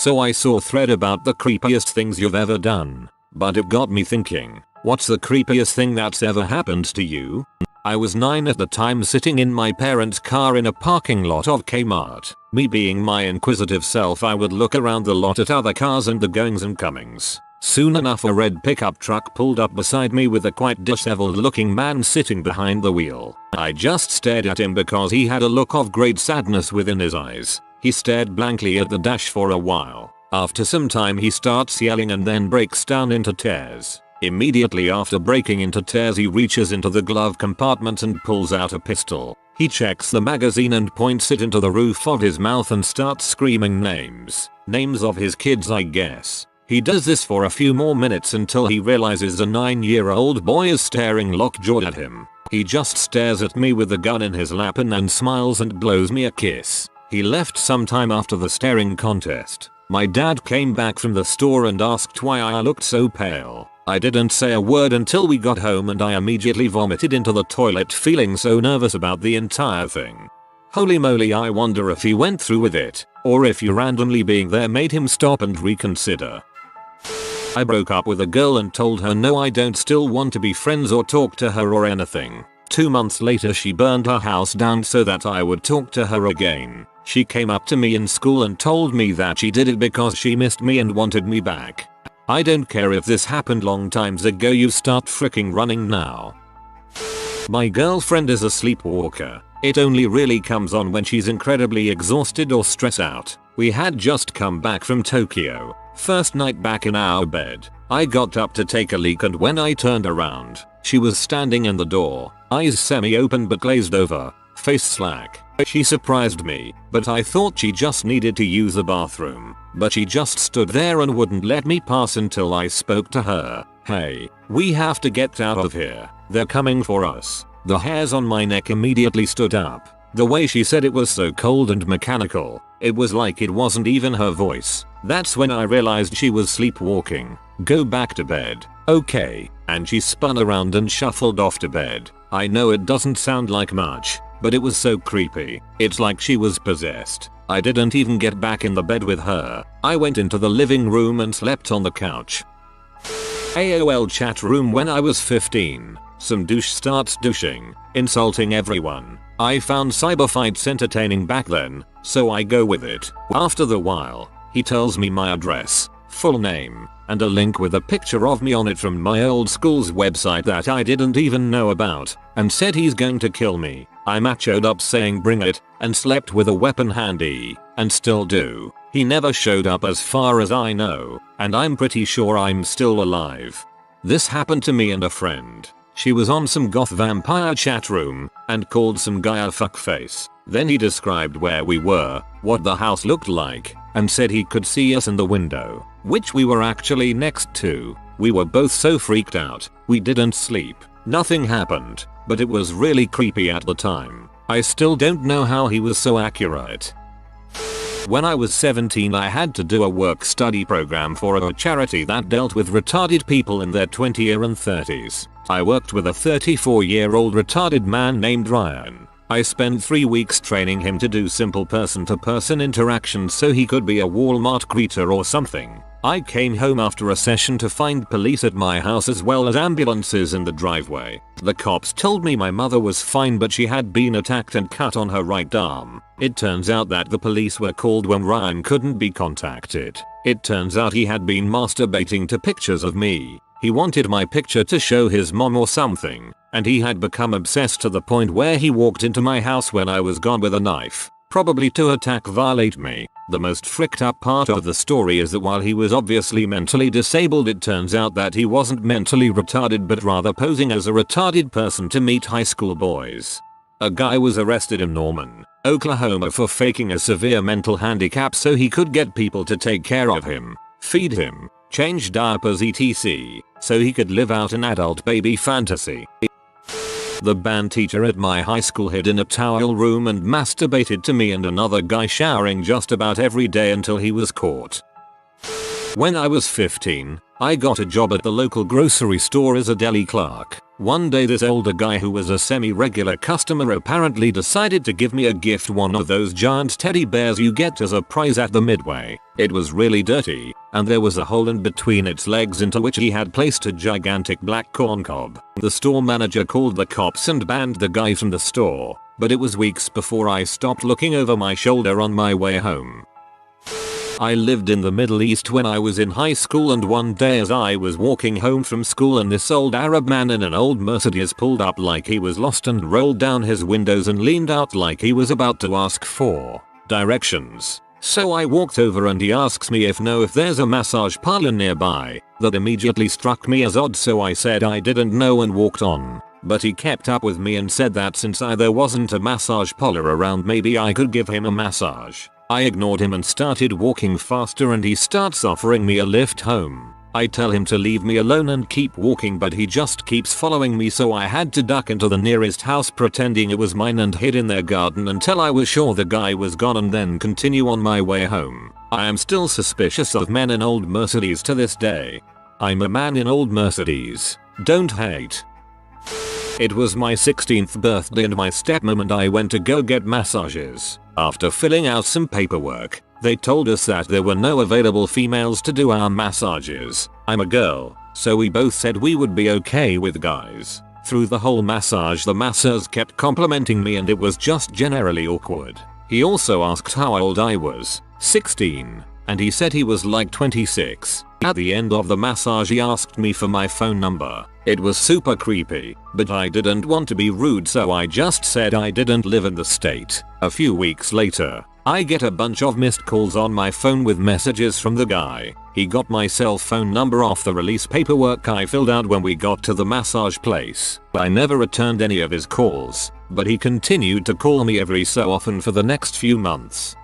So I saw a thread about the creepiest things you've ever done. But it got me thinking, what's the creepiest thing that's ever happened to you? I was 9 at the time, sitting in my parents' car in a parking lot of Kmart. Me being my inquisitive self, I would look around the lot at other cars and the goings and comings. Soon enough, a red pickup truck pulled up beside me with a quite disheveled looking man sitting behind the wheel. I just stared at him because he had a look of great sadness within his eyes. He stared blankly at the dash for a while. After some time he starts yelling and then breaks down into tears. Immediately after breaking into tears, he reaches into the glove compartment and pulls out a pistol. He checks the magazine and points it into the roof of his mouth and starts screaming names. Names of his kids, I guess. He does this for a few more minutes until he realizes a 9-year-old boy is staring lockjawed at him. He just stares at me with the gun in his lap and then smiles and blows me a kiss. He left sometime after the staring contest. My dad came back from the store and asked why I looked so pale. I didn't say a word until we got home and I immediately vomited into the toilet, feeling so nervous about the entire thing. Holy moly, I wonder if he went through with it, or if you randomly being there made him stop and reconsider. I broke up with a girl and told her no, I don't still want to be friends or talk to her or anything. 2 months later she burned her house down so that I would talk to her again. She came up to me in school and told me that she did it because she missed me and wanted me back. I don't care if this happened long times ago, you start freaking running now. My girlfriend is a sleepwalker. It only really comes on when she's incredibly exhausted or stressed out. We had just come back from Tokyo. First night back in our bed. I got up to take a leak and when I turned around, she was standing in the door, eyes semi-open but glazed over, face slack. She surprised me, but I thought she just needed to use the bathroom. But she just stood there and wouldn't let me pass until I spoke to her. Hey, we have to get out of here. They're coming for us. The hairs on my neck immediately stood up. The way she said it was so cold and mechanical. It was like it wasn't even her voice. That's when I realized she was sleepwalking. Go back to bed. Okay. And she spun around and shuffled off to bed. I know it doesn't sound like much, but it was so creepy. It's like she was possessed. I didn't even get back in the bed with her. I went into the living room and slept on the couch. AOL chat room when I was 15. Some douche starts douching, insulting everyone. I found cyber fights entertaining back then, so I go with it. After the while, he tells me my address, full name, and a link with a picture of me on it from my old school's website that I didn't even know about, and said he's going to kill me. I machoed up saying bring it, and slept with a weapon handy, and still do. He never showed up as far as I know, and I'm pretty sure I'm still alive. This happened to me and a friend. She was on some goth vampire chat room, and called some guy a fuckface. Then he described where we were, what the house looked like, and said he could see us in the window, which we were actually next to. We were both so freaked out, we didn't sleep. Nothing happened, but it was really creepy at the time. I still don't know how he was so accurate. When I was 17, I had to do a work-study program for a charity that dealt with retarded people in their 20s and 30s. I worked with a 34-year-old retarded man named Ryan. I spent 3 weeks training him to do simple person-to-person interactions so he could be a Walmart greeter or something. I came home after a session to find police at my house as well as ambulances in the driveway. The cops told me my mother was fine but she had been attacked and cut on her right arm. It turns out that the police were called when Ryan couldn't be contacted. It turns out he had been masturbating to pictures of me. He wanted my picture to show his mom or something, and he had become obsessed to the point where he walked into my house when I was gone with a knife, probably to violate me. The most fricked up part of the story is that while he was obviously mentally disabled, it turns out that he wasn't mentally retarded but rather posing as a retarded person to meet high school boys. A guy was arrested in Norman, Oklahoma for faking a severe mental handicap so he could get people to take care of him, feed him, change diapers etc. so he could live out an adult baby fantasy. The band teacher at my high school hid in a towel room and masturbated to me and another guy showering just about every day until he was caught. When I was 15, I got a job at the local grocery store as a deli clerk. One day this older guy who was a semi-regular customer apparently decided to give me a gift, one of those giant teddy bears you get as a prize at the Midway. It was really dirty, and there was a hole in between its legs into which he had placed a gigantic black corn cob. The store manager called the cops and banned the guy from the store, but it was weeks before I stopped looking over my shoulder on my way home. I lived in the Middle East when I was in high school, and one day as I was walking home from school and this old Arab man in an old Mercedes pulled up like he was lost and rolled down his windows and leaned out like he was about to ask for directions. So I walked over and he asks me if there's a massage parlor nearby. That immediately struck me as odd, so I said I didn't know and walked on. But he kept up with me and said that since there wasn't a massage parlor around, maybe I could give him a massage. I ignored him and started walking faster, and he starts offering me a lift home. I tell him to leave me alone and keep walking, but he just keeps following me, so I had to duck into the nearest house pretending it was mine and hid in their garden until I was sure the guy was gone and then continue on my way home. I am still suspicious of men in old Mercedes to this day. I'm a man in old Mercedes. Don't hate. It was my 16th birthday and my stepmom and I went to go get massages. After filling out some paperwork, they told us that there were no available females to do our massages. I'm a girl, so we both said we would be okay with guys. Through the whole massage the masseurs kept complimenting me and it was just generally awkward. He also asked how old I was, 16, and he said he was like 26. At the end of the massage he asked me for my phone number. It was super creepy, but I didn't want to be rude, so I just said I didn't live in the state. A few weeks later, I get a bunch of missed calls on my phone with messages from the guy. He got my cell phone number off the release paperwork I filled out when we got to the massage place. I never returned any of his calls, but he continued to call me every so often for the next few months.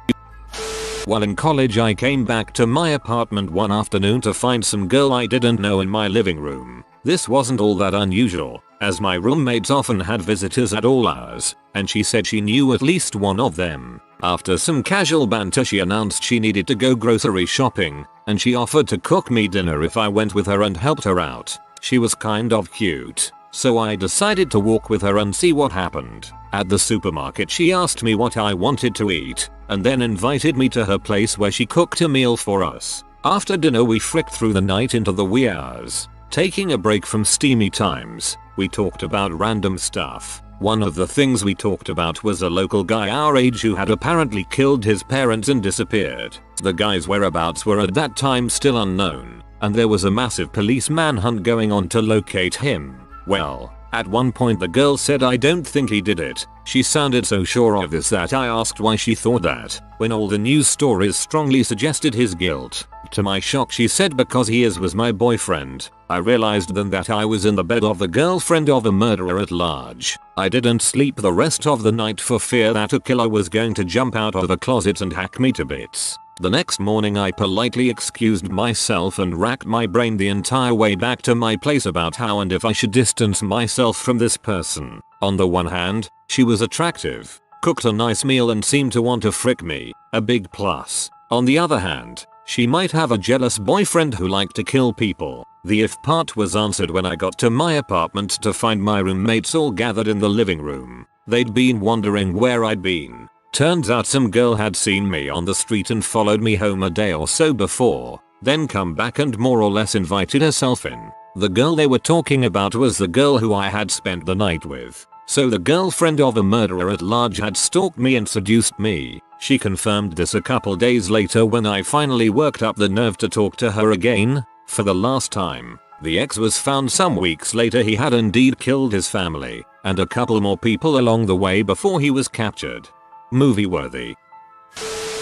While in college I came back to my apartment one afternoon to find some girl I didn't know in my living room. This wasn't all that unusual, as my roommates often had visitors at all hours, and she said she knew at least one of them. After some casual banter she announced she needed to go grocery shopping, and she offered to cook me dinner if I went with her and helped her out. She was kind of cute, so I decided to walk with her and see what happened. At the supermarket she asked me what I wanted to eat, and then invited me to her place where she cooked a meal for us. After dinner we fricked through the night into the wee hours. Taking a break from steamy times, we talked about random stuff. One of the things we talked about was a local guy our age who had apparently killed his parents and disappeared. The guy's whereabouts were at that time still unknown, and there was a massive police manhunt going on to locate him. Well, at one point the girl said I don't think he did it. She sounded so sure of this that I asked why she thought that, when all the news stories strongly suggested his guilt. To my shock she said because he was my boyfriend. I realized then that I was in the bed of the girlfriend of a murderer at large. I didn't sleep the rest of the night for fear that a killer was going to jump out of a closet and hack me to bits. The next morning I politely excused myself and racked my brain the entire way back to my place about how and if I should distance myself from this person. On the one hand, she was attractive, cooked a nice meal and seemed to want to frick me, a big plus. On the other hand, she might have a jealous boyfriend who liked to kill people. The if part was answered when I got to my apartment to find my roommates all gathered in the living room. They'd been wondering where I'd been. Turns out some girl had seen me on the street and followed me home a day or so before, then come back and more or less invited herself in. The girl they were talking about was the girl who I had spent the night with. So the girlfriend of a murderer at large had stalked me and seduced me. She confirmed this a couple days later when I finally worked up the nerve to talk to her again, for the last time. The ex was found some weeks later. He had indeed killed his family, and a couple more people along the way before he was captured. Movie worthy.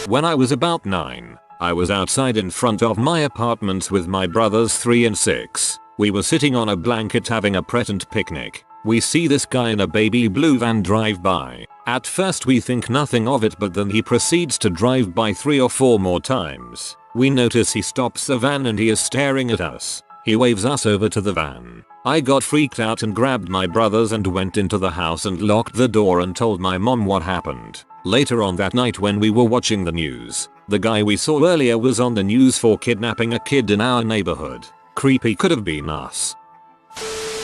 When I was about 9, I was outside in front of my apartments with my brothers 3 and 6. We were sitting on a blanket having a pretend picnic. We see this guy in a baby blue van drive by. At first we think nothing of it, but then he proceeds to drive by 3 or 4 more times. We notice he stops the van and he is staring at us. He waves us over to the van. I got freaked out and grabbed my brothers and went into the house and locked the door and told my mom what happened. Later on that night when we were watching the news, the guy we saw earlier was on the news for kidnapping a kid in our neighborhood. Creepy could have been us.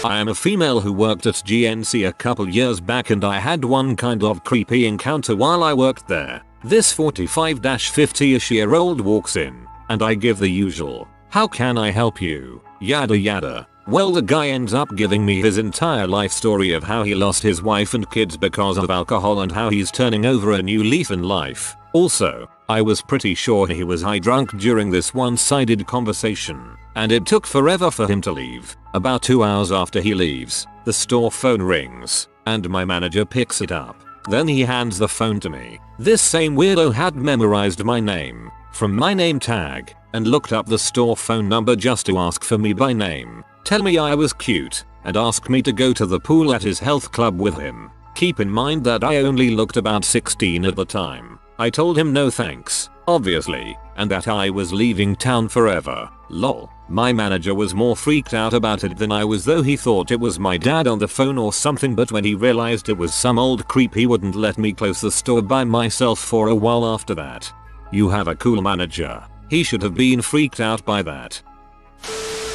I am a female who worked at GNC a couple years back and I had one kind of creepy encounter while I worked there. This 45-50ish-year-old walks in and I give the usual, "How can I help you?" yada yada. Well, the guy ends up giving me his entire life story of how he lost his wife and kids because of alcohol and how he's turning over a new leaf in life. Also, I was pretty sure he was high drunk during this one-sided conversation, and it took forever for him to leave. About 2 hours after he leaves, the store phone rings, and my manager picks it up. Then he hands the phone to me. This same weirdo had memorized my name from my name tag and looked up the store phone number just to ask for me by name, tell me I was cute, and ask me to go to the pool at his health club with him. Keep in mind that I only looked about 16 at the time. I told him no thanks, obviously, and that I was leaving town forever. Lol. My manager was more freaked out about it than I was, though he thought it was my dad on the phone or something, but when he realized it was some old creep he wouldn't let me close the store by myself for a while after that. You have a cool manager. He should have been freaked out by that.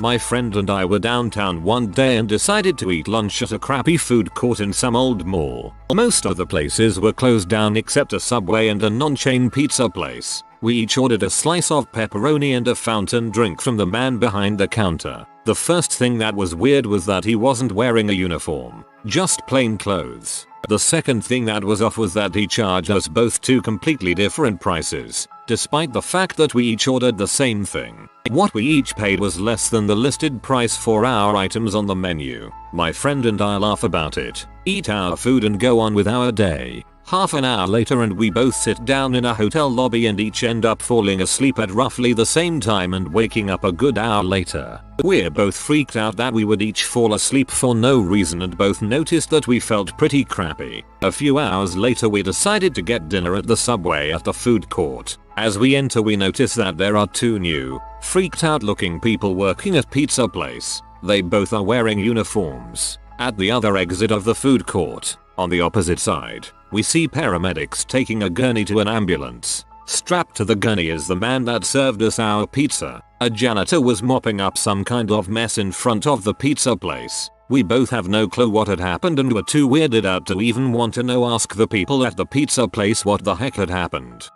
My friend and I were downtown one day and decided to eat lunch at a crappy food court in some old mall. Most of the places were closed down except a Subway and a non-chain pizza place. We each ordered a slice of pepperoni and a fountain drink from the man behind the counter. The first thing that was weird was that he wasn't wearing a uniform, just plain clothes. The second thing that was off was that he charged us both two completely different prices, despite the fact that we each ordered the same thing. What we each paid was less than the listed price for our items on the menu. My friend and I laugh about it, eat our food and go on with our day. Half an hour later and we both sit down in a hotel lobby and each end up falling asleep at roughly the same time and waking up a good hour later. We're both freaked out that we would each fall asleep for no reason and both noticed that we felt pretty crappy. A few hours later we decided to get dinner at the Subway at the food court. As we enter we notice that there are two new, freaked out looking people working at pizza place. They both are wearing uniforms. At the other exit of the food court, on the opposite side, we see paramedics taking a gurney to an ambulance. Strapped to the gurney is the man that served us our pizza. A janitor was mopping up some kind of mess in front of the pizza place. We both have no clue what had happened and were too weirded out to even want to ask the people at the pizza place what the heck had happened.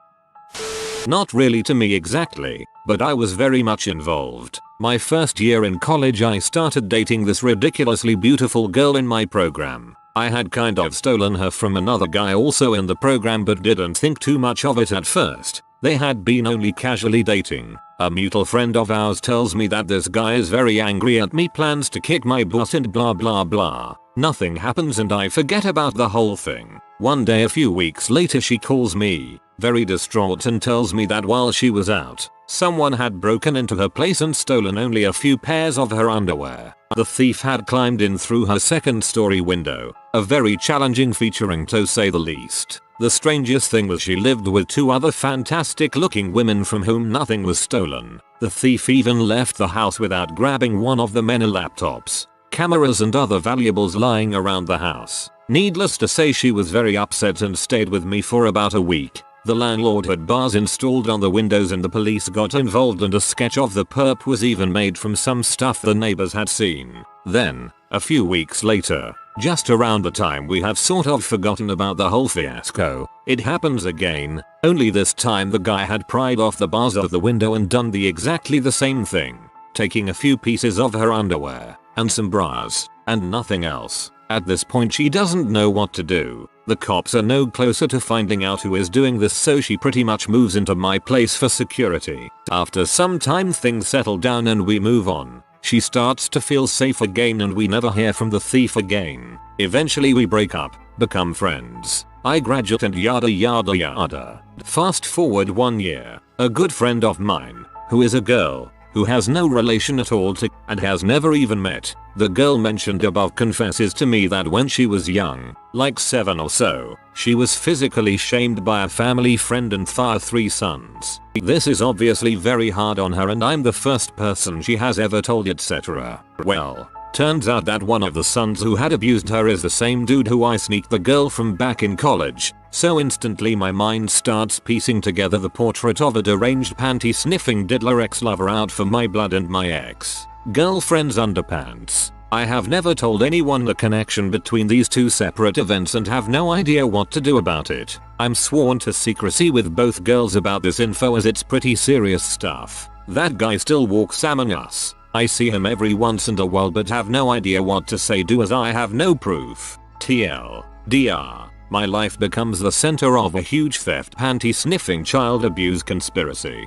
Not really to me exactly, but I was very much involved. My first year in college I started dating this ridiculously beautiful girl in my program. I had kind of stolen her from another guy also in the program but didn't think too much of it at first. They had been only casually dating. A mutual friend of ours tells me that this guy is very angry at me, plans to kick my butt and blah blah blah. Nothing happens and I forget about the whole thing. One day a few weeks later she calls me, very distraught, and tells me that while she was out, someone had broken into her place and stolen only a few pairs of her underwear. The thief had climbed in through her second-story window, a very challenging featuring to say the least. The strangest thing was she lived with two other fantastic-looking women from whom nothing was stolen. The thief even left the house without grabbing one of the men's laptops, cameras and other valuables lying around the house. Needless to say she was very upset and stayed with me for about a week. The landlord had bars installed on the windows and the police got involved and a sketch of the perp was even made from some stuff the neighbors had seen. Then, a few weeks later, just around the time we have sort of forgotten about the whole fiasco, it happens again, only this time the guy had pried off the bars of the window and done exactly the same thing, taking a few pieces of her underwear, and some bras, and nothing else. At this point she doesn't know what to do. The cops are no closer to finding out who is doing this, so she pretty much moves into my place for security. After some time things settle down and we move on. She starts to feel safe again and we never hear from the thief again. Eventually we break up, become friends. I graduate and yada yada yada. Fast forward 1 year. A good friend of mine, who is a girl, who has no relation at all to and has never even met the girl mentioned above, confesses to me that when she was young, like 7 or so, she was physically shamed by a family friend and 3 sons. This is obviously very hard on her and I'm the first person she has ever told, etc. Well, turns out that one of the sons who had abused her is the same dude who I sneaked the girl from back in college. So instantly my mind starts piecing together the portrait of a deranged panty-sniffing diddler ex-lover out for my blood and my ex-girlfriend's underpants. I have never told anyone the connection between these two separate events and have no idea what to do about it. I'm sworn to secrecy with both girls about this info as it's pretty serious stuff. That guy still walks among us. I see him every once in a while but have no idea what to say as I have no proof. TLDR. My life becomes the center of a huge theft panty sniffing child abuse conspiracy.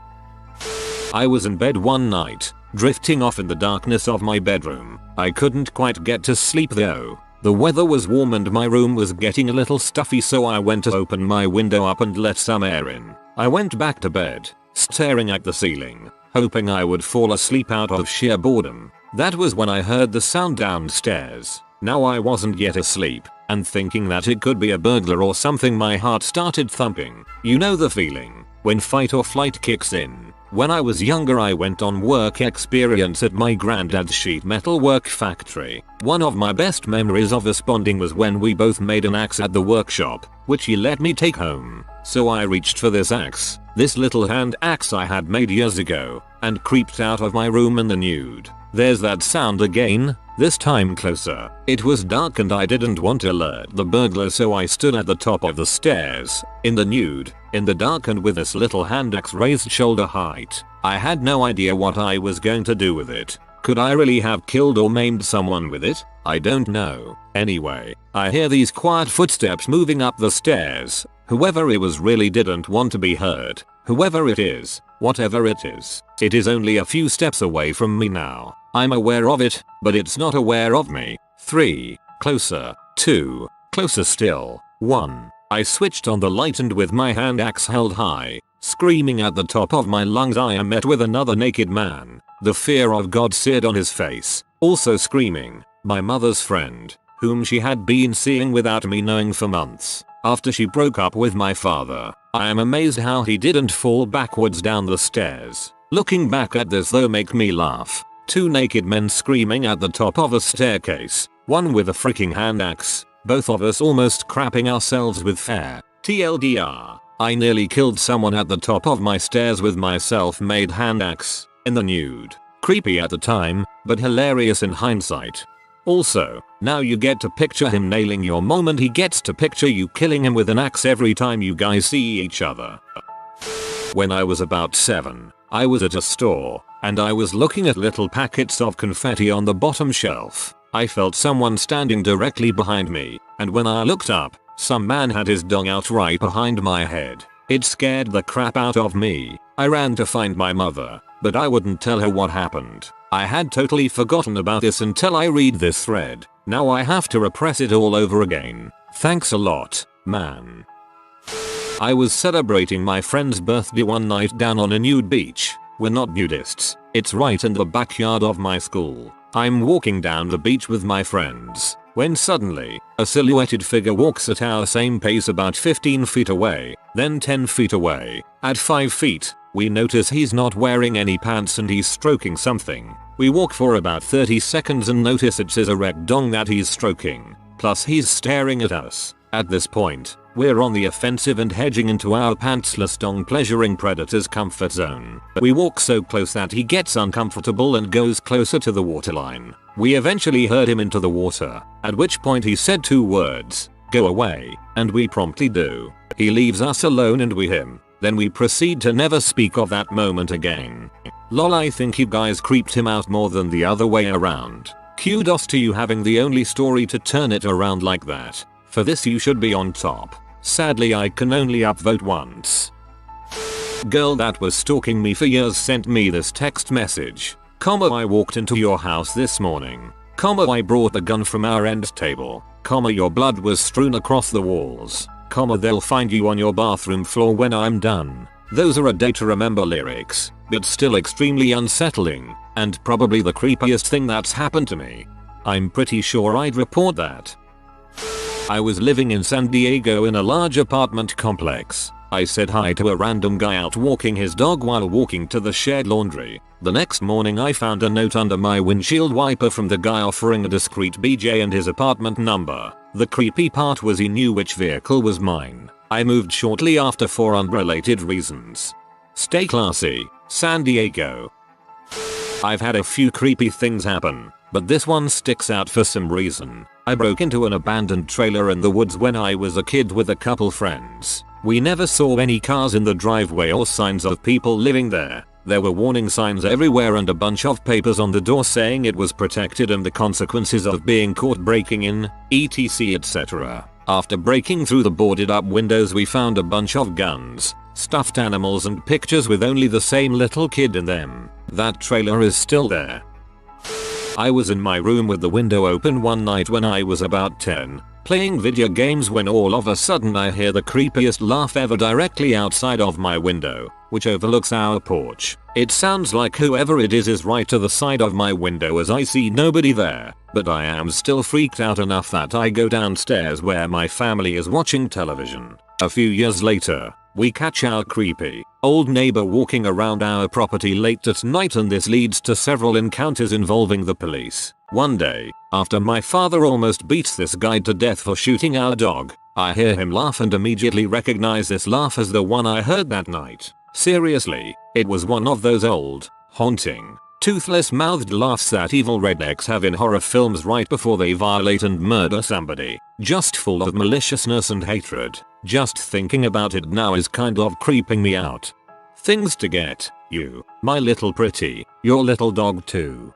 I was in bed one night, drifting off in the darkness of my bedroom. I couldn't quite get to sleep though. The weather was warm and my room was getting a little stuffy, so I went to open my window up and let some air in. I went back to bed, staring at the ceiling, hoping I would fall asleep out of sheer boredom. That was when I heard the sound downstairs. Now I wasn't yet asleep, and thinking that it could be a burglar or something, my heart started thumping. You know the feeling, when fight or flight kicks in. When I was younger I went on work experience at my granddad's sheet metal work factory. One of my best memories of us bonding was when we both made an axe at the workshop, which he let me take home. So I reached for this axe, this little hand axe I had made years ago, and creeped out of my room in the nude. There's that sound again, this time closer. It was dark and I didn't want to alert the burglar, so I stood at the top of the stairs, in the nude, in the dark and with this little hand axe raised shoulder height. I had no idea what I was going to do with it. Could I really have killed or maimed someone with it? I don't know. Anyway, I hear these quiet footsteps moving up the stairs. Whoever it was really didn't want to be heard. Whoever it is, whatever it is only a few steps away from me now. I'm aware of it, but it's not aware of me. 3. Closer. 2. Closer still. 1. I switched on the light and with my hand axe held high, screaming at the top of my lungs, I am met with another naked man. The fear of God seared on his face. Also screaming, my mother's friend, whom she had been seeing without me knowing for months, after she broke up with my father. I am amazed how he didn't fall backwards down the stairs. Looking back at this though make me laugh. 2 naked men screaming at the top of a staircase, one with a freaking hand axe, both of us almost crapping ourselves with fear. TLDR. I nearly killed someone at the top of my stairs with my self-made hand axe, in the nude. Creepy at the time, but hilarious in hindsight. Also, now you get to picture him nailing your mom and he gets to picture you killing him with an axe every time you guys see each other. When I was about 7, I was at a store, and I was looking at little packets of confetti on the bottom shelf. I felt someone standing directly behind me, and when I looked up, some man had his dong out right behind my head. It scared the crap out of me. I ran to find my mother, but I wouldn't tell her what happened. I had totally forgotten about this until I read this thread. Now I have to repress it all over again. Thanks a lot, man. I was celebrating my friend's birthday one night down on a nude beach. We're not nudists. It's right in the backyard of my school. I'm walking down the beach with my friends, when suddenly, a silhouetted figure walks at our same pace about 15 feet away, then 10 feet away. At 5 feet, we notice he's not wearing any pants and he's stroking something. We walk for about 30 seconds and notice it's his erect dong that he's stroking. Plus he's staring at us. At this point, we're on the offensive and hedging into our pantsless dong pleasuring predator's comfort zone. We walk so close that he gets uncomfortable and goes closer to the waterline. We eventually herd him into the water, at which point he said 2 words, "Go away," and we promptly do. He leaves us alone and we him. Then we proceed to never speak of that moment again. Lol, I think you guys creeped him out more than the other way around. Kudos to you having the only story to turn it around like that. For this you should be on top. Sadly I can only upvote once. Girl that was stalking me for years sent me this text message. I walked into your house this morning. I brought the gun from our end table. Your blood was strewn across the walls. They'll find you on your bathroom floor when I'm done. Those are a day to remember lyrics, but still extremely unsettling, and probably the creepiest thing that's happened to me. I'm pretty sure I'd report that. I was living in San Diego in a large apartment complex. I said hi to a random guy out walking his dog while walking to the shared laundry. The next morning I found a note under my windshield wiper from the guy offering a discreet BJ and his apartment number. The creepy part was he knew which vehicle was mine. I moved shortly after for unrelated reasons. Stay classy, San Diego. I've had a few creepy things happen, but this one sticks out for some reason. I broke into an abandoned trailer in the woods when I was a kid with a couple friends. We never saw any cars in the driveway or signs of people living there. There were warning signs everywhere and a bunch of papers on the door saying it was protected and the consequences of being caught breaking in, etc, etc. After breaking through the boarded up windows we found a bunch of guns, stuffed animals and pictures with only the same little kid in them. That trailer is still there. I was in my room with the window open one night when I was about 10, playing video games when all of a sudden I hear the creepiest laugh ever directly outside of my window, which overlooks our porch. It sounds like whoever it is right to the side of my window as I see nobody there, but I am still freaked out enough that I go downstairs where my family is watching television. A few years later, we catch our creepy old neighbor walking around our property late at night and this leads to several encounters involving the police. One day, after my father almost beats this guy to death for shooting our dog, I hear him laugh and immediately recognize this laugh as the one I heard that night. Seriously, it was one of those old, haunting, toothless mouthed laughs that evil rednecks have in horror films right before they violate and murder somebody. Just full of maliciousness and hatred. Just thinking about it now is kind of creeping me out. Things to get, you, my little pretty, your little dog too.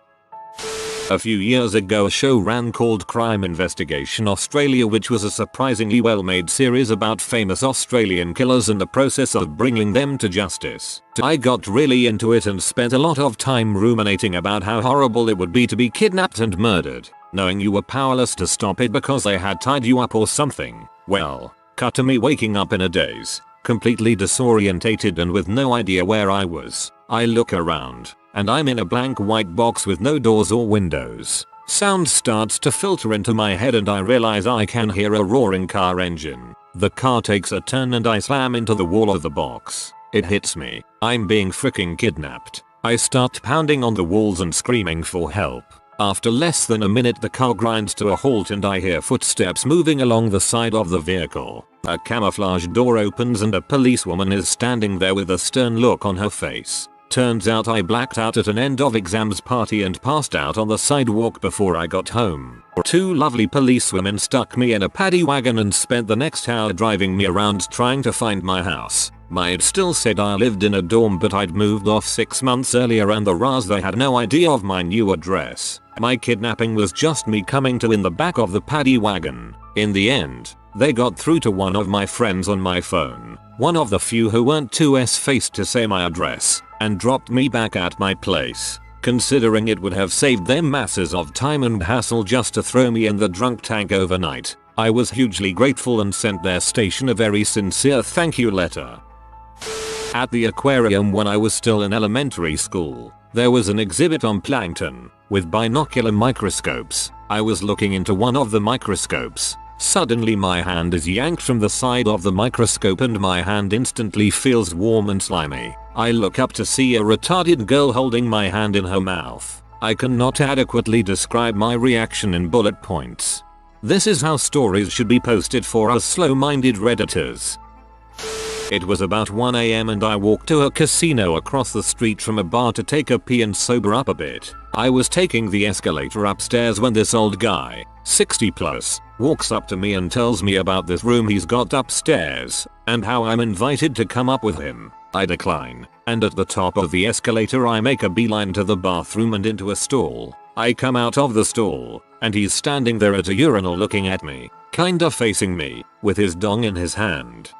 A few years ago a show ran called Crime Investigation Australia, which was a surprisingly well made series about famous Australian killers and the process of bringing them to justice. I got really into it and spent a lot of time ruminating about how horrible it would be to be kidnapped and murdered, knowing you were powerless to stop it because they had tied you up or something. Well, cut to me waking up in a daze, completely disorientated and with no idea where I was. I look around, and I'm in a blank white box with no doors or windows. Sound starts to filter into my head and I realize I can hear a roaring car engine. The car takes a turn and I slam into the wall of the box. It hits me. I'm being freaking kidnapped. I start pounding on the walls and screaming for help. After less than a minute the car grinds to a halt and I hear footsteps moving along the side of the vehicle. A camouflage door opens and a policewoman is standing there with a stern look on her face. Turns out I blacked out at an end of exams party and passed out on the sidewalk before I got home. Two lovely policewomen stuck me in a paddy wagon and spent the next hour driving me around trying to find my house. It still said I lived in a dorm but I'd moved off 6 months earlier and the Raz they had no idea of my new address. My kidnapping was just me coming to in the back of the paddy wagon. In the end, they got through to one of my friends on my phone, one of the few who weren't too s-faced to say my address, and dropped me back at my place. Considering it would have saved them masses of time and hassle just to throw me in the drunk tank overnight, I was hugely grateful and sent their station a very sincere thank you letter. At the aquarium when I was still in elementary school, there was an exhibit on plankton, with binocular microscopes. I was looking into one of the microscopes. Suddenly my hand is yanked from the side of the microscope and my hand instantly feels warm and slimy. I look up to see a retarded girl holding my hand in her mouth. I cannot adequately describe my reaction in bullet points. This is how stories should be posted for us slow-minded redditors. It was about 1 AM and I walked to a casino across the street from a bar to take a pee and sober up a bit. I was taking the escalator upstairs when this old guy, 60 plus, walks up to me and tells me about this room he's got upstairs and how I'm invited to come up with him. I decline, and at the top of the escalator I make a beeline to the bathroom and into a stall. I come out of the stall, and he's standing there at a urinal looking at me, kinda facing me, with his dong in his hand.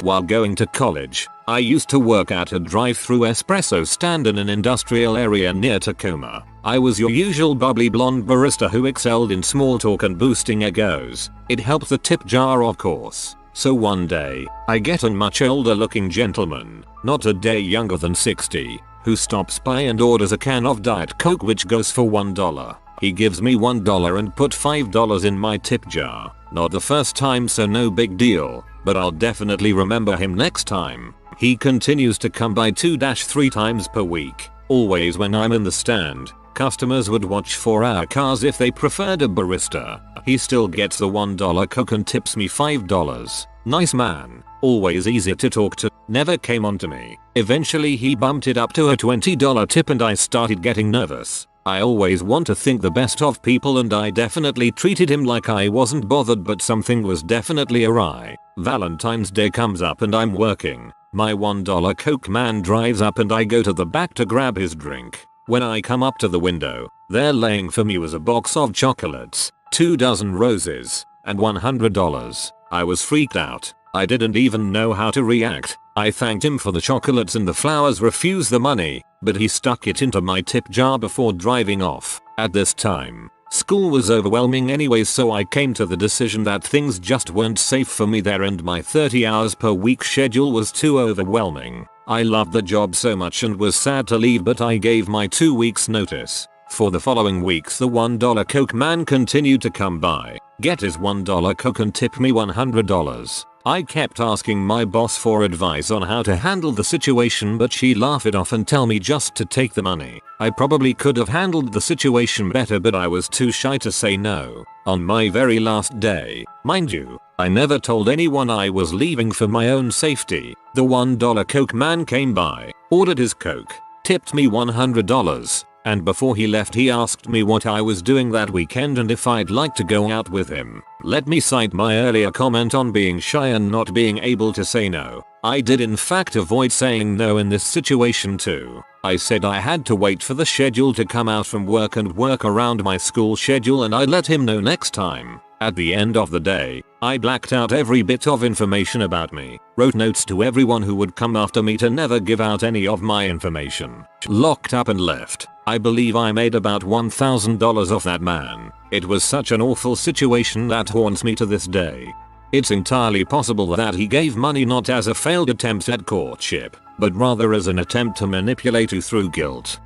While going to college, I used to work at a drive-through espresso stand in an industrial area near Tacoma. I was your usual bubbly blonde barista who excelled in small talk and boosting egos. It helped the tip jar of course. So one day, I get a much older looking gentleman, not a day younger than 60, who stops by and orders a can of Diet Coke which goes for $1. He gives me $1 and put $5 in my tip jar. Not the first time so no big deal, but I'll definitely remember him next time. He continues to come by 2-3 times per week, always when I'm in the stand. Customers would watch for our cars if they preferred a barista. He still gets the $1 Coke and tips me $5. Nice man, always easy to talk to, never came on to me. Eventually he bumped it up to a $20 tip and I started getting nervous. I always want to think the best of people and I definitely treated him like I wasn't bothered, but something was definitely awry. Valentine's Day comes up and I'm working. My $1 Coke man drives up and I go to the back to grab his drink. When I come up to the window, there laying for me was a box of chocolates, 2 dozen roses, and $100. I was freaked out. I didn't even know how to react. I thanked him for the chocolates and the flowers, refused the money, but he stuck it into my tip jar before driving off. At this time, school was overwhelming anyways, so I came to the decision that things just weren't safe for me there and my 30 hours per week schedule was too overwhelming. I loved the job so much and was sad to leave, but I gave my 2 weeks notice. For the following weeks the $1 Coke man continued to come by, get his $1 Coke and tip me $100. I kept asking my boss for advice on how to handle the situation, but she laughed it off and tell me just to take the money. I probably could have handled the situation better, but I was too shy to say no. On my very last day, mind you, I never told anyone I was leaving for my own safety. The $1 Coke man came by, ordered his Coke, tipped me $100. And before he left he asked me what I was doing that weekend and if I'd like to go out with him. Let me cite my earlier comment on being shy and not being able to say no. I did in fact avoid saying no in this situation too. I said I had to wait for the schedule to come out from work and work around my school schedule, and I'd let him know next time. At the end of the day, I blacked out every bit of information about me, wrote notes to everyone who would come after me to never give out any of my information, locked up and left. I believe I made about $1,000 off that man. It was such an awful situation that haunts me to this day. It's entirely possible that he gave money not as a failed attempt at courtship, but rather as an attempt to manipulate you through guilt.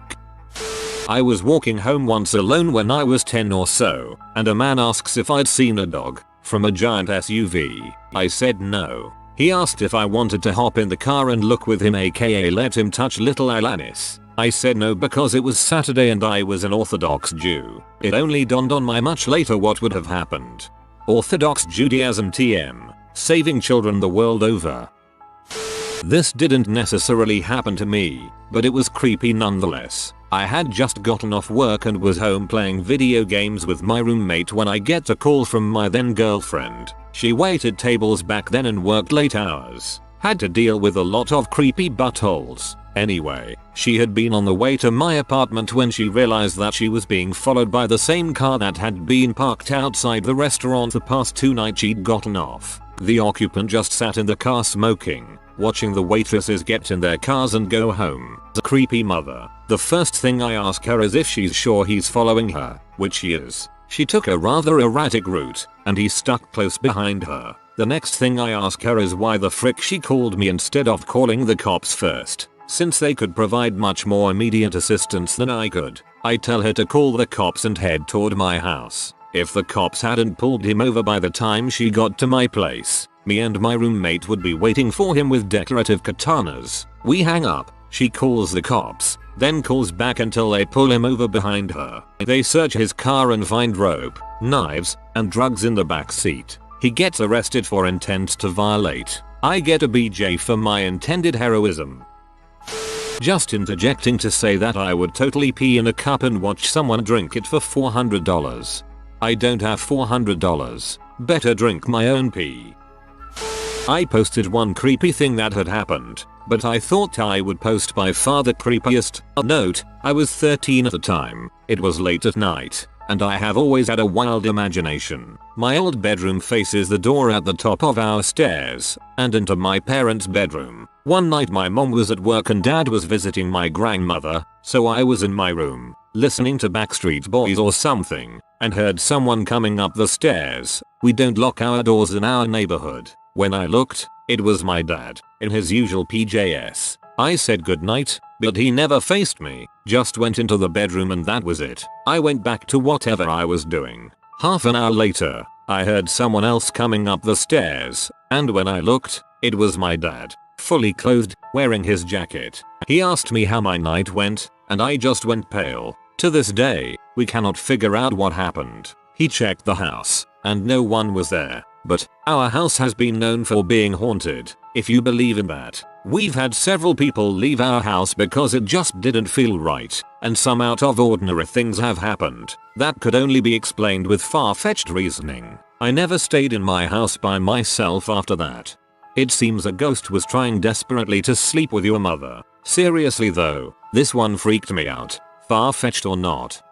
I was walking home once alone when I was 10 or so, and a man asks if I'd seen a dog from a giant SUV. I said no. He asked if I wanted to hop in the car and look with him, aka let him touch little Alanis. I said no because it was Saturday and I was an Orthodox Jew. It only dawned on me much later what would have happened. Orthodox Judaism TM, saving children the world over. This didn't necessarily happen to me, but it was creepy nonetheless. I had just gotten off work and was home playing video games with my roommate when I get a call from my then girlfriend. She waited tables back then and worked late hours. Had to deal with a lot of creepy buttholes. Anyway, she had been on the way to my apartment when she realized that she was being followed by the same car that had been parked outside the restaurant the past 2 nights she'd gotten off. The occupant just sat in the car smoking, watching the waitresses get in their cars and go home. The creepy mother. The first thing I ask her is if she's sure he's following her, which she is. She took a rather erratic route, and he stuck close behind her. The next thing I ask her is why the frick she called me instead of calling the cops first, since they could provide much more immediate assistance than I could. I tell her to call the cops and head toward my house. If the cops hadn't pulled him over by the time she got to my place, me and my roommate would be waiting for him with decorative katanas. We hang up, she calls the cops, then calls back until they pull him over behind her. They search his car and find rope, knives, and drugs in the back seat. He gets arrested for intent to violate. I get a BJ for my intended heroism. Just interjecting to say that I would totally pee in a cup and watch someone drink it for $400. I don't have $400. Better drink my own pee. I posted one creepy thing that had happened, but I thought I would post by far the creepiest. Note, I was 13 at the time. It was late at night, and I have always had a wild imagination. My old bedroom faces the door at the top of our stairs, and into my parents' bedroom. One night my mom was at work and dad was visiting my grandmother, so I was in my room, listening to Backstreet Boys or something, and heard someone coming up the stairs. We don't lock our doors in our neighborhood. When I looked, it was my dad, in his usual PJs. I said goodnight, but he never faced me, just went into the bedroom and that was it. I went back to whatever I was doing. Half an hour later, I heard someone else coming up the stairs, and when I looked, it was my dad, fully clothed, wearing his jacket. He asked me how my night went, and I just went pale. To this day, we cannot figure out what happened. He checked the house, and no one was there. But our house has been known for being haunted. if you believe in that. We've had several people leave our house because it just didn't feel right, and some out of ordinary things have happened that could only be explained with far-fetched reasoning. I never stayed in my house by myself after that. It seems a ghost was trying desperately to sleep with your mother. Seriously though, this one freaked me out, far-fetched or not.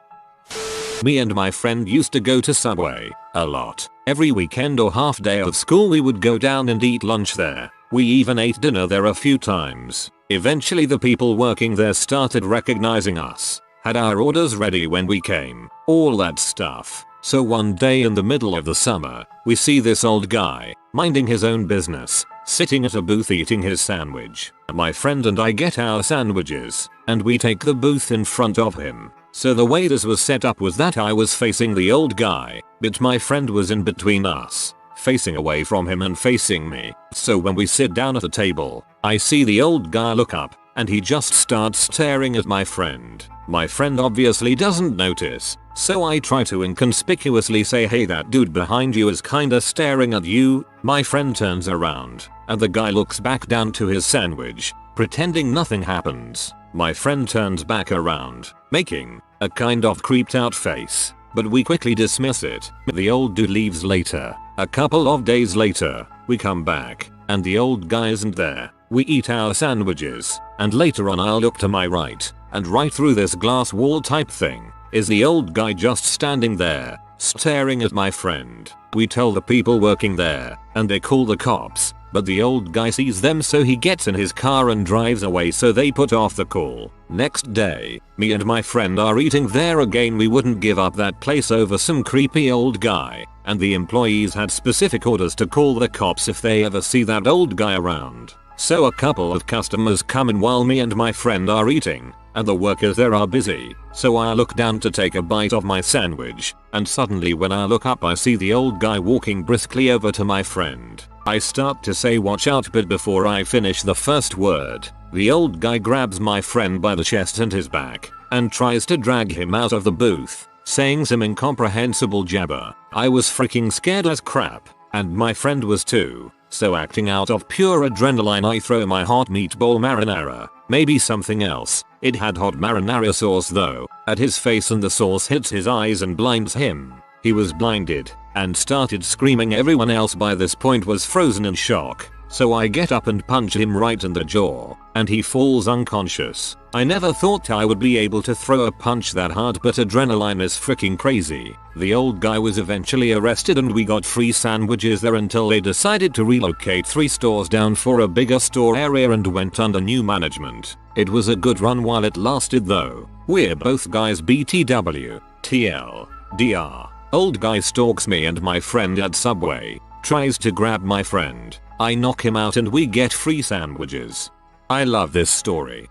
Me and my friend used to go to Subway a lot. Every weekend or half day of school we would go down and eat lunch there. We even ate dinner there a few times. Eventually the people working there started recognizing us, had our orders ready when we came, all that stuff. So one day in the middle of the summer, we see this old guy, minding his own business, sitting at a booth eating his sandwich. My friend and I get our sandwiches, and we take the booth in front of him. So the way this was set up was that I was facing the old guy, but my friend was in between us, facing away from him and facing me. So when we sit down at the table, I see the old guy look up, and he just starts staring at my friend. My friend obviously doesn't notice, so I try to inconspicuously say, "Hey, that dude behind you is kinda staring at you." My friend turns around, and the guy looks back down to his sandwich, pretending nothing happens. My friend turns back around, making a kind of creeped out face, but we quickly dismiss it. The old dude leaves later. A couple of days later, we come back, and the old guy isn't there. We eat our sandwiches, and later on I look to my right, and right through this glass wall type thing is the old guy just standing there, staring at my friend. We tell the people working there, and they call the cops, but the old guy sees them, so he gets in his car and drives away, so they put off the call. Next day, me and my friend are eating there again. We wouldn't give up that place over some creepy old guy, and the employees had specific orders to call the cops if they ever see that old guy around. So a couple of customers come in while me and my friend are eating, and the workers there are busy. So I look down to take a bite of my sandwich, and suddenly when I look up I see the old guy walking briskly over to my friend. I start to say watch out, but before I finish the first word, the old guy grabs my friend by the chest and his back, and tries to drag him out of the booth, saying some incomprehensible jabber. I was freaking scared as crap, and my friend was too. So acting out of pure adrenaline I throw my hot meatball marinara, maybe something else, it had hot marinara sauce though, at his face, and the sauce hits his eyes and blinds him. He was blinded and started screaming. Everyone else by this point was frozen in shock. So I get up and punch him right in the jaw, and he falls unconscious. I never thought I would be able to throw a punch that hard, but adrenaline is freaking crazy. The old guy was eventually arrested and we got free sandwiches there until they decided to relocate 3 stores down for a bigger store area and went under new management. It was a good run while it lasted though. We're both guys BTW, TL, DR. Old guy stalks me and my friend at Subway, tries to grab my friend. I knock him out and we get free sandwiches. I love this story.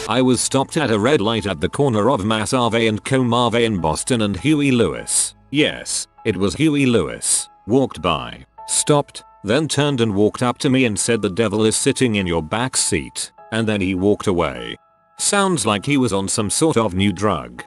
I was stopped at a red light at the corner of Mass Ave and Combe Ave in Boston, and Huey Lewis, yes, it was Huey Lewis, walked by, stopped, then turned and walked up to me and said, "The devil is sitting in your back seat," and then he walked away. Sounds like he was on some sort of new drug.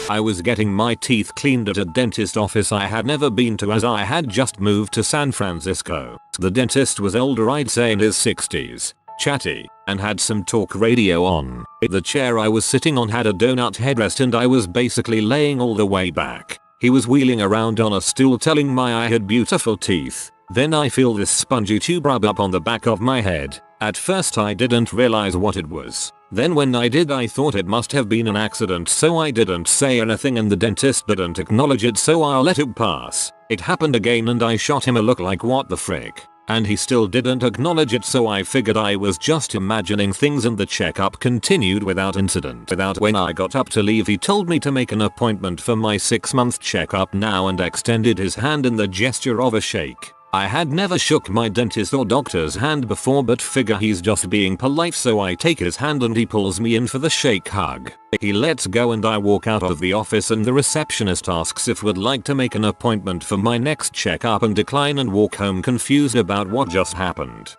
I was getting my teeth cleaned at a dentist office I had never been to as I had just moved to San Francisco. The dentist was older, I'd say in his 60s, chatty, and had some talk radio on. The chair I was sitting on had a donut headrest and I was basically laying all the way back. He was wheeling around on a stool telling me I had beautiful teeth. Then I feel this spongy tube rub up on the back of my head. At first I didn't realize what it was. Then when I did I thought it must have been an accident, so I didn't say anything and the dentist didn't acknowledge it, so I let it pass. It happened again and I shot him a look like what the frick, and he still didn't acknowledge it, so I figured I was just imagining things and the checkup continued without incident. When I got up to leave he told me to make an appointment for my 6-month checkup now and extended his hand in the gesture of a shake. I had never shook my dentist or doctor's hand before, but figure he's just being polite, so I take his hand and he pulls me in for the shake hug. He lets go and I walk out of the office and the receptionist asks if would like to make an appointment for my next checkup and decline and walk home confused about what just happened.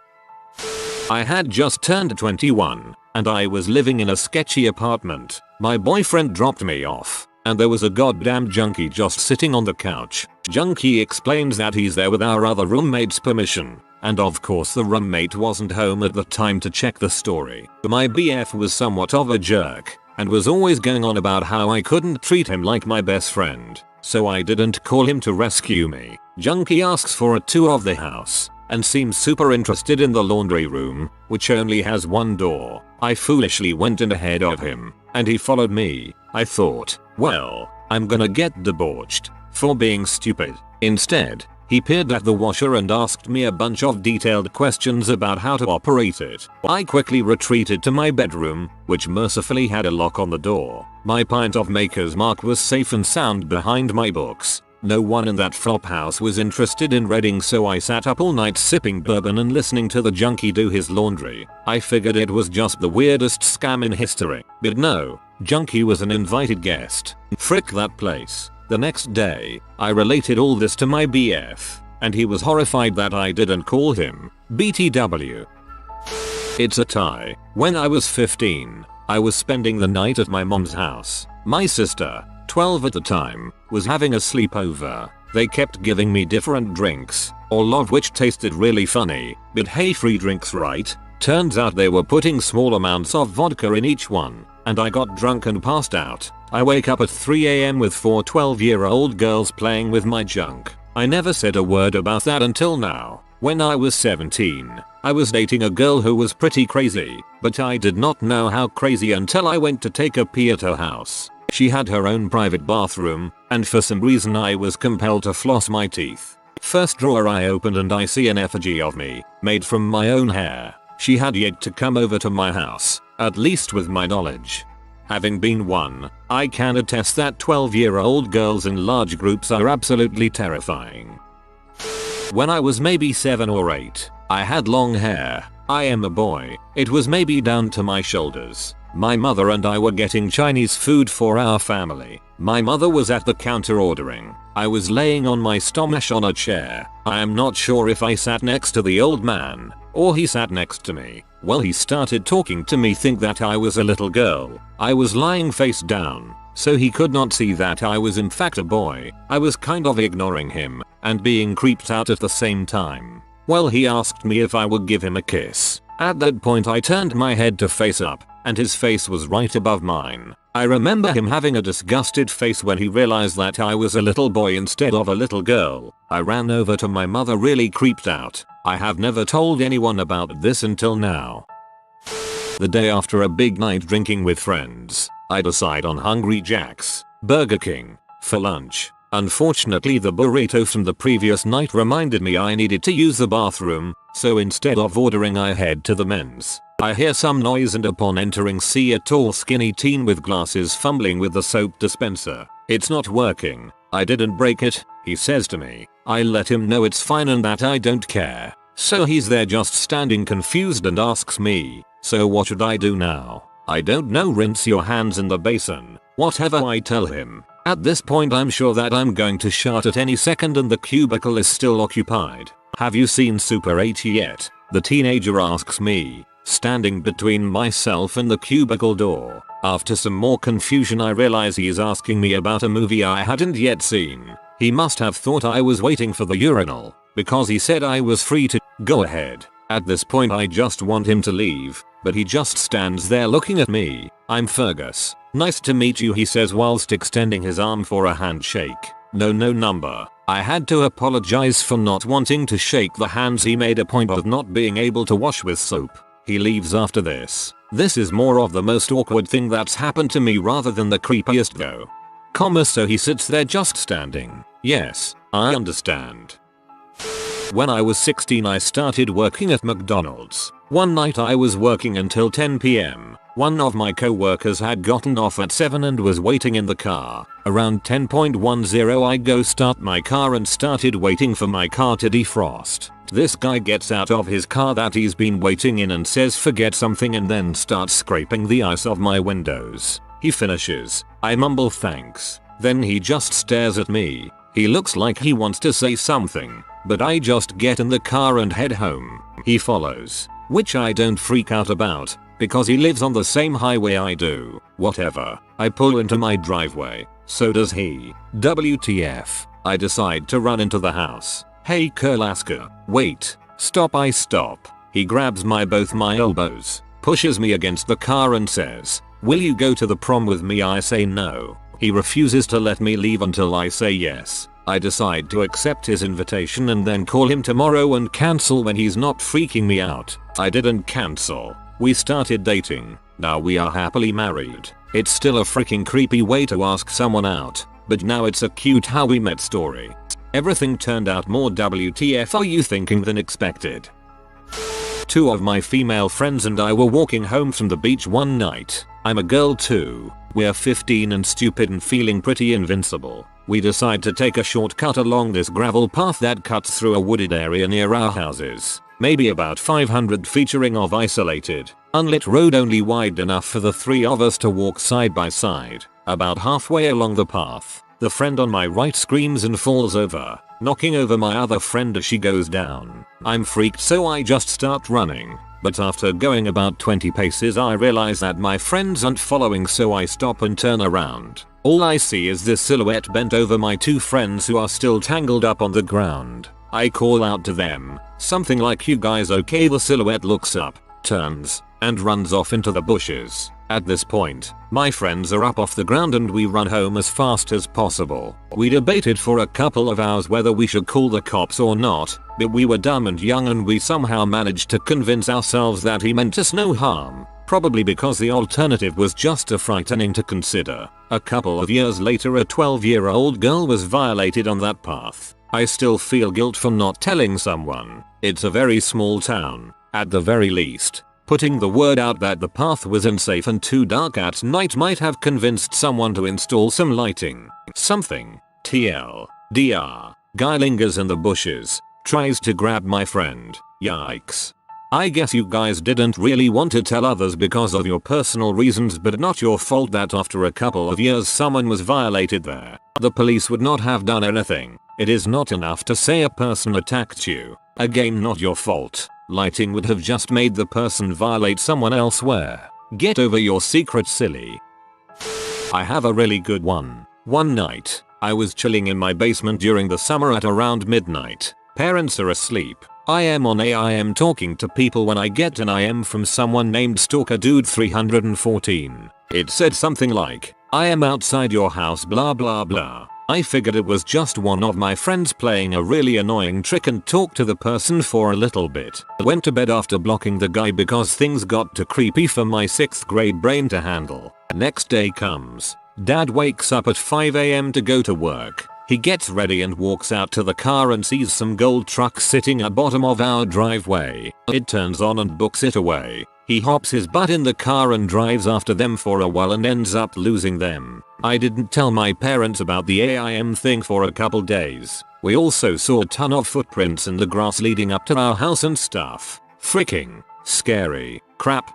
I had just turned 21 and I was living in a sketchy apartment. My boyfriend dropped me off and there was a goddamn junkie just sitting on the couch. Junkie explains that he's there with our other roommate's permission, and of course the roommate wasn't home at the time to check the story. My BF was somewhat of a jerk, and was always going on about how I couldn't treat him like my best friend, so I didn't call him to rescue me. Junkie asks for a tour of the house, and seems super interested in the laundry room, which only has one door. I foolishly went in ahead of him, and he followed me. I thought, well, I'm gonna get debauched for being stupid. Instead, he peered at the washer and asked me a bunch of detailed questions about how to operate it. I quickly retreated to my bedroom, which mercifully had a lock on the door. My pint of Maker's Mark was safe and sound behind my books. No one in that flop house was interested in reading, so I sat up all night sipping bourbon and listening to the junkie do his laundry. I figured it was just the weirdest scam in history. But no, junkie was an invited guest. Frick that place. The next day, I related all this to my BF, and he was horrified that I didn't call him. BTW. It's a tie. When I was 15, I was spending the night at my mom's house. My sister, 12 at the time, was having a sleepover. They kept giving me different drinks, all of which tasted really funny, but hey, free drinks right? Turns out they were putting small amounts of vodka in each one, and I got drunk and passed out. I wake up at 3 AM with 4 12-year-old girls playing with my junk. I never said a word about that until now. When I was 17, I was dating a girl who was pretty crazy, but I did not know how crazy until I went to take a pee at her house. She had her own private bathroom, and for some reason I was compelled to floss my teeth. First drawer I opened and I see an effigy of me, made from my own hair. She had yet to come over to my house, at least with my knowledge. Having been one, I can attest that 12-year-old girls in large groups are absolutely terrifying. When I was maybe 7 or 8, I had long hair. I am a boy. It was maybe down to my shoulders. My mother and I were getting Chinese food for our family. My mother was at the counter ordering. I was laying on my stomach on a chair. I am not sure if I sat next to the old man, or he sat next to me. Well, he started talking to me, think that I was a little girl. I was lying face down, so he could not see that I was in fact a boy. I was kind of ignoring him, and being creeped out at the same time. Well, he asked me if I would give him a kiss. At that point I turned my head to face up, and his face was right above mine. I remember him having a disgusted face when he realized that I was a little boy instead of a little girl. I ran over to my mother really creeped out. I have never told anyone about this until now. The day after a big night drinking with friends, I decide on Hungry Jack's, Burger King, for lunch. Unfortunately, the burrito from the previous night reminded me I needed to use the bathroom, so instead of ordering I head to the men's. I hear some noise and upon entering see a tall skinny teen with glasses fumbling with the soap dispenser. It's not working. I didn't break it, he says to me. I let him know it's fine and that I don't care. So he's there just standing confused and asks me, so what should I do now? I don't know, rinse your hands in the basin. Whatever I tell him. At this point I'm sure that I'm going to shart at any second and the cubicle is still occupied. Have you seen Super 8 yet? The teenager asks me, standing between myself and the cubicle door. After some more confusion I realize he is asking me about a movie I hadn't yet seen. He must have thought I was waiting for the urinal, because he said I was free to go ahead. At this point I just want him to leave, but he just stands there looking at me. I'm Fergus. Nice to meet you, he says whilst extending his arm for a handshake. No number. I had to apologize for not wanting to shake the hands he made a point of not being able to wash with soap. He leaves after this. This is more of the most awkward thing that's happened to me rather than the creepiest though. So he sits there just standing. Yes, I understand. When I was 16 I started working at McDonald's. One night I was working until 10 PM. One of my co-workers had gotten off at 7 and was waiting in the car. Around 10:10 I go start my car and started waiting for my car to defrost. This guy gets out of his car that he's been waiting in and says forget something and then starts scraping the ice off my windows. He finishes. I mumble thanks. Then he just stares at me. He looks like he wants to say something, but I just get in the car and head home. He follows, which I don't freak out about, because he lives on the same highway I do. Whatever. I pull into my driveway, So does he. WTF. I decide to run into the house. Hey Kurlaska. Wait. Stop. I stop. He grabs both my elbows, pushes me against the car and says, "Will you go to the prom with me?" I say no. He refuses to let me leave until I say yes. I decide to accept his invitation and then call him tomorrow and cancel when he's not freaking me out. I didn't cancel. We started dating. Now we are happily married. It's still a freaking creepy way to ask someone out, but now it's a cute how we met story. Everything turned out more WTF are you thinking than expected. Two of my female friends and I were walking home from the beach one night. I'm a girl too. We're 15 and stupid and feeling pretty invincible. We decide to take a shortcut along this gravel path that cuts through a wooded area near our houses. Maybe about 500 featuring of isolated, unlit road only wide enough for the three of us to walk side by side. About halfway along the path, the friend on my right screams and falls over, knocking over my other friend as she goes down. I'm freaked so I just start running. But after going about 20 paces I realize that my friends aren't following, so I stop and turn around. All I see is this silhouette bent over my two friends who are still tangled up on the ground. I call out to them, something like, "You guys okay?" The silhouette looks up, turns, and runs off into the bushes. At this point, my friends are up off the ground and we run home as fast as possible. We debated for a couple of hours whether we should call the cops or not, but we were dumb and young and we somehow managed to convince ourselves that he meant us no harm. Probably because the alternative was just too frightening to consider. A couple of years later a 12-year-old girl was violated on that path. I still feel guilt for not telling someone. It's a very small town. At the very least, putting the word out that the path was unsafe and too dark at night might have convinced someone to install some lighting. Something. TLDR. Guy lingers in the bushes, tries to grab my friend. Yikes. I guess you guys didn't really want to tell others because of your personal reasons, but not your fault that after a couple of years someone was violated there. The police would not have done anything. It is not enough to say a person attacked you. Again, not your fault. Lighting would have just made the person violate someone elsewhere. Get over your secret, silly. I have a really good one. One night, I was chilling in my basement during the summer at around midnight. Parents are asleep. I am talking to people when I get an IM from someone named Stalker Dude 314. It said something like, "I am outside your house blah blah blah." I figured it was just one of my friends playing a really annoying trick and talked to the person for a little bit. Went to bed after blocking the guy because things got too creepy for my 6th grade brain to handle. Next day comes. Dad wakes up at 5 AM to go to work. He gets ready and walks out to the car and sees some gold trucks sitting at bottom of our driveway. It turns on and books it away. He hops his butt in the car and drives after them for a while and ends up losing them. I didn't tell my parents about the AIM thing for a couple days. We also saw a ton of footprints in the grass leading up to our house and stuff. Freaking scary crap.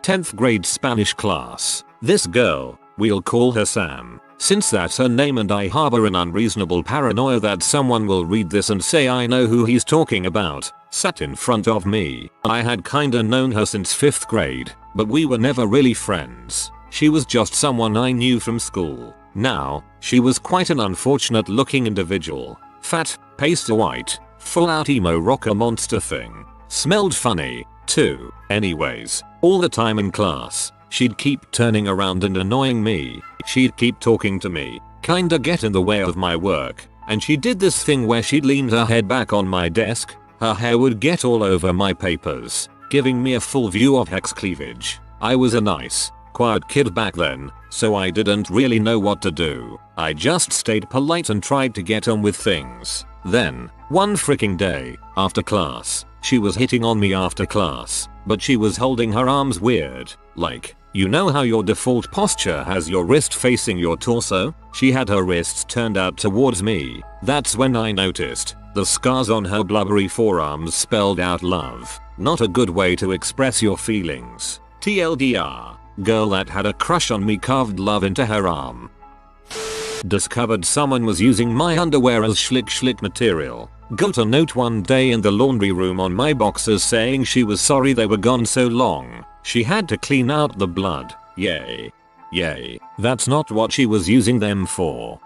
10th grade Spanish class. This girl, we'll call her Sam, since that's her name, and I harbor an unreasonable paranoia that someone will read this and say I know who he's talking about, sat in front of me. I had kinda known her since 5th grade, but we were never really friends. She was just someone I knew from school. Now, she was quite an unfortunate looking individual. Fat, pastel white, full out emo rocker monster thing. Smelled funny, too. Anyways, all the time in class, she'd keep turning around and annoying me. She'd keep talking to me, kinda get in the way of my work, and she did this thing where she'd lean her head back on my desk. Her hair would get all over my papers, giving me a full view of Hex cleavage. I was a nice, quiet kid back then, so I didn't really know what to do. I just stayed polite and tried to get on with things. Then, one freaking day, after class, she was hitting on me after class, but she was holding her arms weird, like, you know how your default posture has your wrist facing your torso? She had her wrists turned out towards me. That's when I noticed the scars on her blubbery forearms spelled out love. Not a good way to express your feelings. TLDR. Girl that had a crush on me carved love into her arm. Discovered someone was using my underwear as schlick material. Got a note one day in the laundry room on my boxers saying she was sorry they were gone so long. She had to clean out the blood. Yay. Yay, that's not what she was using them for.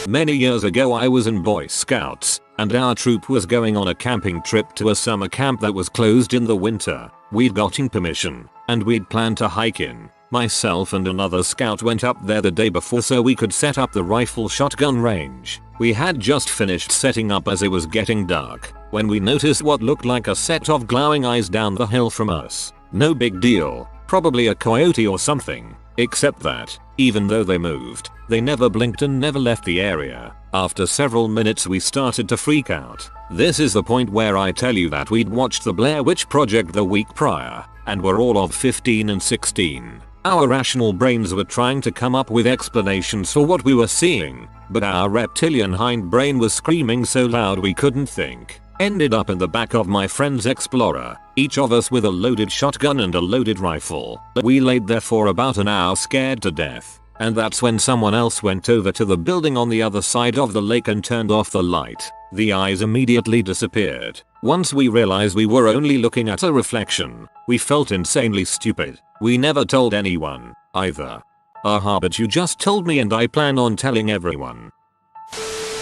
Many years ago I was in Boy Scouts, and our troop was going on a camping trip to a summer camp that was closed in the winter. We'd gotten permission, and we'd planned to hike in. Myself and another scout went up there the day before so we could set up the rifle shotgun range. We had just finished setting up as it was getting dark, when we noticed what looked like a set of glowing eyes down the hill from us. No big deal, probably a coyote or something, except that, even though they moved, they never blinked and never left the area. After several minutes we started to freak out. This is the point where I tell you that we'd watched the Blair Witch Project the week prior, and were all of 15 and 16. Our rational brains were trying to come up with explanations for what we were seeing, but our reptilian hindbrain was screaming so loud we couldn't think. Ended up in the back of my friend's Explorer, each of us with a loaded shotgun and a loaded rifle. We laid there for about an hour scared to death, and that's when someone else went over to the building on the other side of the lake and turned off the light. The eyes immediately disappeared. Once we realized we were only looking at a reflection, we felt insanely stupid. We never told anyone, either. Aha, but you just told me and I plan on telling everyone.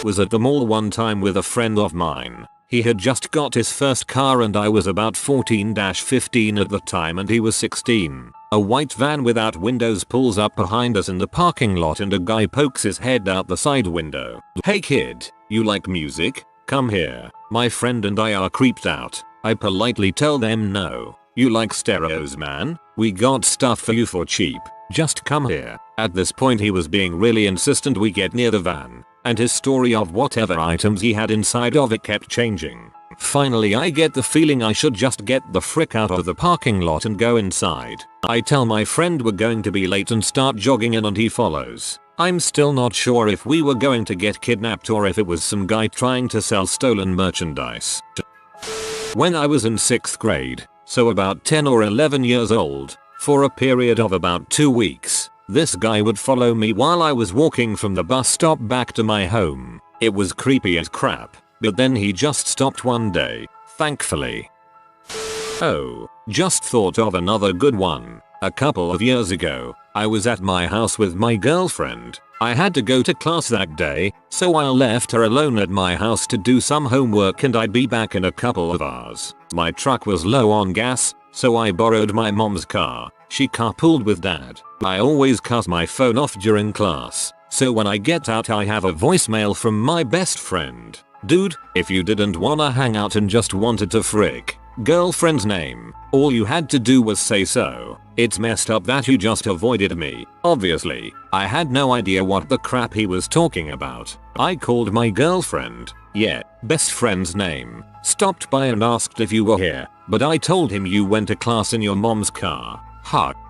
Was at the mall one time with a friend of mine. He had just got his first car and I was about 14-15 at the time and he was 16. A white van without windows pulls up behind us in the parking lot and a guy pokes his head out the side window. "Hey kid, you like music? Come here." My friend and I are creeped out. I politely tell them no. "You like stereos, man? We got stuff for you for cheap. Just come here." At this point he was being really insistent we get near the van, and his story of whatever items he had inside of it kept changing. Finally I get the feeling I should just get the frick out of the parking lot and go inside. I tell my friend we're going to be late and start jogging in and he follows. I'm still not sure if we were going to get kidnapped or if it was some guy trying to sell stolen merchandise. When I was in 6th grade, so about 10 or 11 years old, for a period of about 2 weeks, this guy would follow me while I was walking from the bus stop back to my home. It was creepy as crap, but then he just stopped one day, thankfully. Oh, just thought of another good one. A couple of years ago, I was at my house with my girlfriend. I had to go to class that day, so I left her alone at my house to do some homework and I'd be back in a couple of hours. My truck was low on gas, so I borrowed my mom's car. She carpooled with dad. I always cut my phone off during class, so when I get out I have a voicemail from my best friend. "Dude, if you didn't wanna hang out and just wanted to frick girlfriend's name, all you had to do was say so. It's messed up that you just avoided me." Obviously, I had no idea what the crap he was talking about. I called my girlfriend, best friend's name, stopped by and asked if you were here, but I told him you went to class in your mom's car.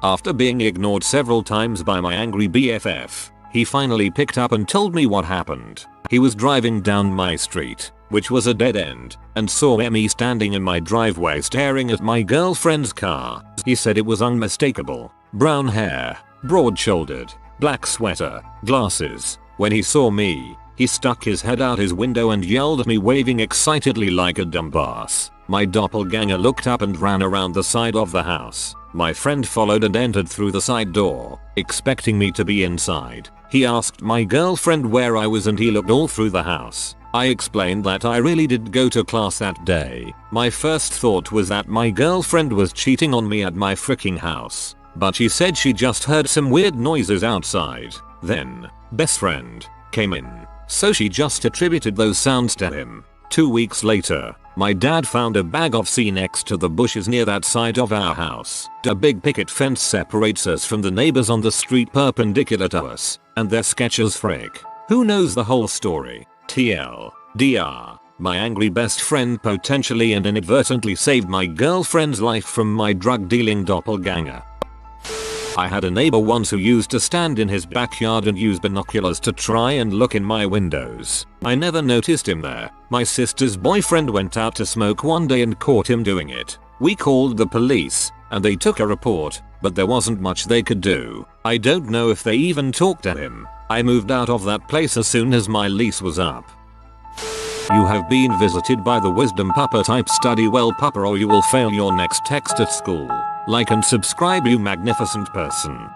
After being ignored several times by my angry BFF, he finally picked up and told me what happened. He was driving down my street, which was a dead end, and saw me standing in my driveway staring at my girlfriend's car. He said it was unmistakable. Brown hair, broad-shouldered, black sweater, glasses. When he saw me, he stuck his head out his window and yelled at me, waving excitedly like a dumbass. My doppelganger looked up and ran around the side of the house. My friend followed and entered through the side door, expecting me to be inside. He asked my girlfriend where I was and he looked all through the house. I explained that I really did go to class that day. My first thought was that my girlfriend was cheating on me at my freaking house, but she said she just heard some weird noises outside. Then, best friend came in, so she just attributed those sounds to him. 2 weeks later, my dad found a bag of sea next to the bushes near that side of our house. A big picket fence separates us from the neighbors on the street perpendicular to us, and they're sketch as frick. Who knows the whole story? TLDR, my angry best friend potentially and inadvertently saved my girlfriend's life from my drug-dealing doppelganger. I had a neighbor once who used to stand in his backyard and use binoculars to try and look in my windows. I never noticed him there. My sister's boyfriend went out to smoke one day and caught him doing it. We called the police, and they took a report, but there wasn't much they could do. I don't know if they even talked to him. I moved out of that place as soon as my lease was up. You have been visited by the Wisdom Pupper type. Study well, pupper, or you will fail your next text at school. Like and subscribe, you magnificent person.